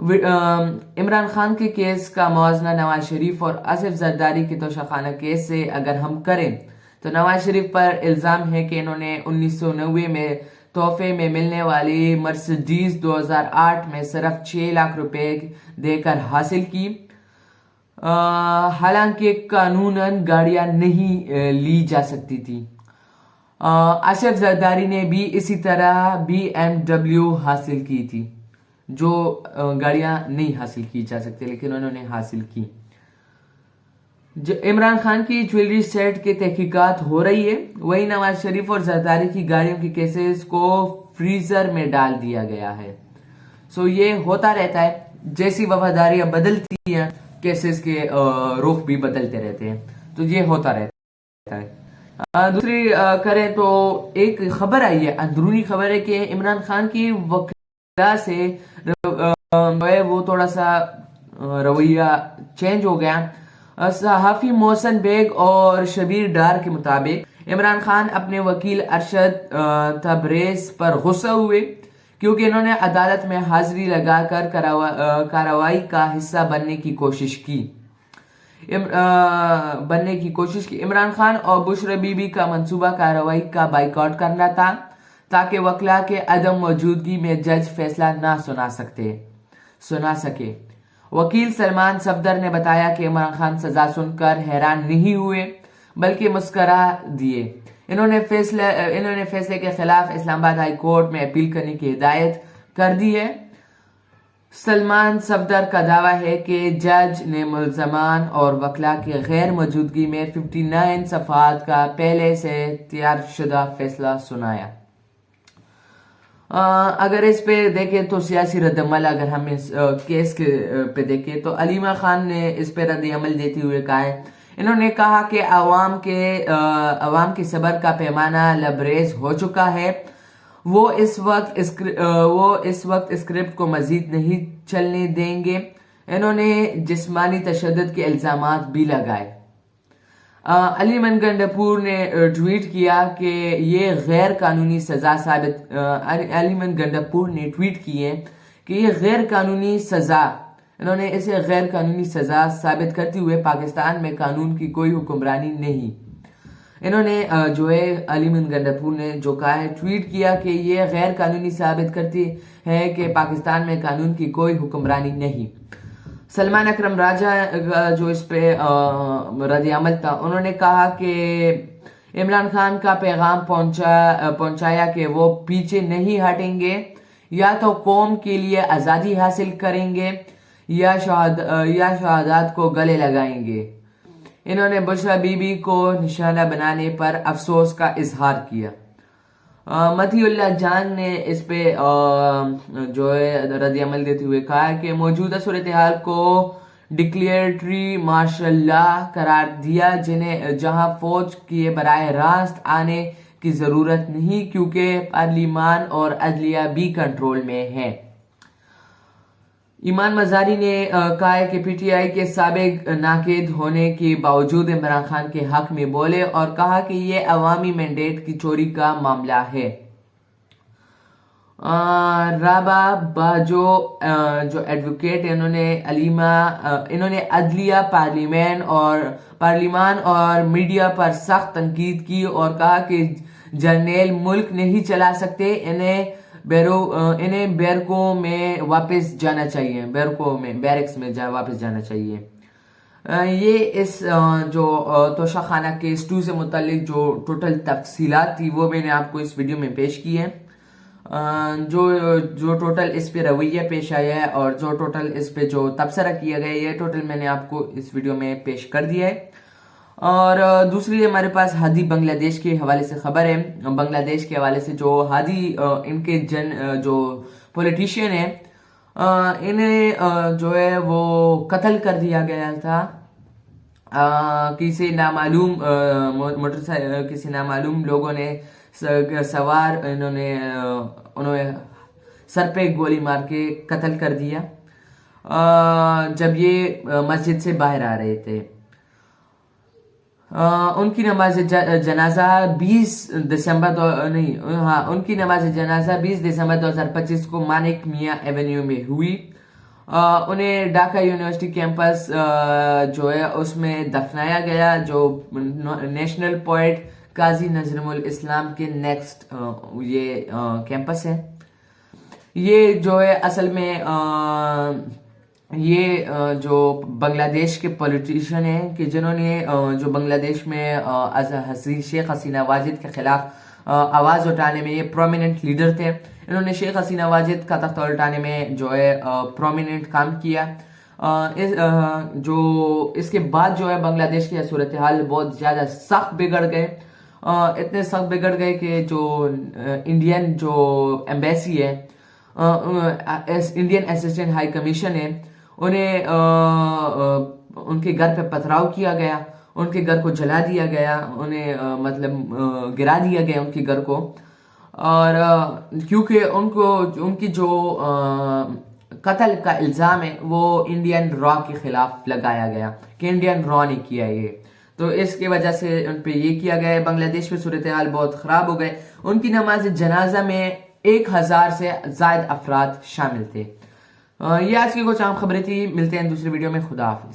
عمران خان کے کیس کا موازنہ نواز شریف اور آصف زرداری کے توشہ کیس سے اگر ہم کریں تو نواز شریف پر الزام ہے کہ انہوں نے 1990 میں تحفے میں ملنے والی مرسڈیز 2008 میں صرف 6 لاکھ روپے دے کر حاصل کی، حالانکہ قانوناً گاڑیاں نہیں لی جا سکتی تھی۔ آصف زرداری نے بھی اسی طرح BMW حاصل کی تھی، جو گاڑیاں نہیں حاصل کی جا سکتی لیکن انہوں نے حاصل کی۔ عمران خان کی جویلری سیٹ کی تحقیقات ہو رہی ہے، وہی نواز شریف اور زرداری کی گاڑیوں کی کیسز کو فریزر میں ڈال دیا گیا ہے۔ یہ ہوتا رہتا ہے، جیسی وفاداریاں بدلتی ہیں کیسز کے رخ بھی بدلتے رہتے ہیں، تو یہ ہوتا رہتا ہے۔ دوسری کریں تو ایک خبر آئی ہے، اندرونی خبر ہے کہ عمران خان کی وکلا سے وہ تھوڑا سا رویہ چینج ہو گیا۔ صحافی محسن بیگ اور شبیر ڈار کے مطابق عمران خان اپنے وکیل ارشد تبریز پر غصہ ہوئے کیونکہ انہوں نے عدالت میں حاضری لگا کر کارروائی کا حصہ بننے کی کوشش کی۔ عمران خان اور بشرا بی بی کا منصوبہ کارروائی کا بائیکاٹ کرنا تھا تاکہ وکلا کے عدم موجودگی میں جج فیصلہ نہ سنا سکے۔ وکیل سلمان صفدر نے بتایا کہ عمران خان سزا سن کر حیران نہیں ہوئے بلکہ مسکرا دیے۔ انہوں نے فیصلے کے خلاف اسلام آباد ہائی کورٹ میں اپیل کرنے کی ہدایت کر دی ہے۔ سلمان صفدر کا دعویٰ ہے کہ جج نے ملزمان اور وکلا کی غیر موجودگی میں 59 صفحات کا پہلے سے تیار شدہ فیصلہ سنایا۔ اگر اس پہ دیکھیں تو سیاسی رد عمل، اگر ہم اس کیس پہ دیکھیں تو علیمہ خان نے اس پہ رد عمل دیتے ہوئے کہا ہے، انہوں نے کہا کہ عوام کے صبر کا پیمانہ لبریز ہو چکا ہے، وہ اس وقت اسکرپٹ کو مزید نہیں چلنے دیں گے۔ انہوں نے جسمانی تشدد کے الزامات بھی لگائے۔ علیمن گنڈپور نے ٹویٹ کیا کہ یہ غیر قانونی سزا علیمن گنڈپور نے ٹویٹ کی ہے کہ یہ غیر قانونی سزا، انہوں نے اسے غیر قانونی سزا ثابت کرتے ہوئے پاکستان میں قانون کی کوئی حکمرانی نہیں۔ انہوں نے علیمن گنڈپور نے جو کہا ہے، ٹویٹ کیا کہ یہ غیر قانونی ثابت کرتی ہے کہ پاکستان میں قانون کی کوئی حکمرانی نہیں۔ سلمان اکرم راجہ جو اس پہ رد عمل تھا، انہوں نے کہا کہ عمران خان کا پیغام پہنچایا کہ وہ پیچھے نہیں ہٹیں گے، یا تو قوم کے لیے آزادی حاصل کریں گے یا شہادات کو گلے لگائیں گے۔ انہوں نے بشرا بی بی کو نشانہ بنانے پر افسوس کا اظہار کیا۔ مدھی اللہ جان نے اس پہ رد عمل دیتے ہوئے کہا کہ موجودہ صورتحال کو ڈکلیئرٹری مارشل لا قرار دیا، جہاں فوج کے براہ راست آنے کی ضرورت نہیں کیونکہ پارلیمان اور عدلیہ بھی کنٹرول میں ہے۔ ایمان مزاری نے کہا ہے کہ پی ٹی آئی کے سابق ناقد ہونے کے باوجود عمران خان کے حق میں بولے اور کہا کہ یہ عوامی مینڈیٹ کی چوری کا معاملہ ہے۔ رابعہ باجو جو ایڈوکیٹ ہیں، انہوں نے عدلیہ، پارلیمان اور میڈیا پر سخت تنقید کی اور کہا کہ جرنیل ملک نہیں چلا سکتے، انہیں بیرکوں میں واپس جانا چاہیے، بیرکس میں واپس جانا چاہیے۔ یہ اس جو توشہ خانہ کیس 2 سے متعلق جو ٹوٹل تفصیلات تھی وہ میں نے آپ کو اس ویڈیو میں پیش کی ہے۔ جو ٹوٹل اس پہ رویہ پیش آیا ہے اور جو ٹوٹل اس پہ جو تبصرہ کیا گیا ہے، یہ ٹوٹل میں نے آپ کو اس ویڈیو میں پیش کر دیا ہے۔ اور دوسری ہمارے پاس ہادی بنگلہ دیش کے حوالے سے خبر ہے۔ بنگلہ دیش کے حوالے سے جو ہادی ان کے جو پولیٹیشین ہیں، انہیں جو ہے وہ قتل کر دیا گیا تھا کسی نامعلوم لوگوں نے سوار، انہوں نے سر پہ گولی مار کے قتل کر دیا جب یہ مسجد سے باہر آ رہے تھے۔ ان کی نماز جنازہ 20 دسمبر 2025 کو مانک میاں ایونیو میں ہوئی۔ انہیں ڈھاکہ یونیورسٹی کیمپس جو ہے اس میں دفنایا گیا، جو نیشنل پوئٹ قاضی نظرم الاسلام کے نیکسٹ یہ کیمپس ہے۔ یہ جو ہے اصل میں یہ جو بنگلہ دیش کے پولیٹیشین ہیں کہ جنہوں نے جو بنگلہ دیش میں شیخ حسینہ واجد کے خلاف آواز اٹھانے میں یہ پرومیننٹ لیڈر تھے، انہوں نے شیخ حسینہ واجد کا تختہ الٹانے میں جو ہے پرومیننٹ کام کیا۔ جو اس کے بعد جو ہے بنگلہ دیش کی صورتحال بہت زیادہ سخت بگڑ گئے، اتنے سخت بگڑ گئے کہ جو انڈین جو ایمبیسی ہے، انڈین اسسٹنٹ ہائی کمیشن ہے، انہیں ان کے گھر پہ پتھراؤ کیا گیا، ان کے گھر کو جلا دیا گیا، انہیں مطلب گرا دیا گیا ان کے گھر کو، اور کیونکہ ان کی جو قتل کا الزام ہے وہ انڈین را کے خلاف لگایا گیا کہ انڈین را نے کیا یہ، تو اس کی وجہ سے ان پہ یہ کیا گیا۔ بنگلہ دیش میں صورتحال بہت خراب ہو گئے۔ ان کی نماز جنازہ میں 1000 سے زائد افراد شامل تھے۔ یہ آج کی کچھ عام خبریں تھی، ملتے ہیں دوسری ویڈیو میں، خدا حافظ۔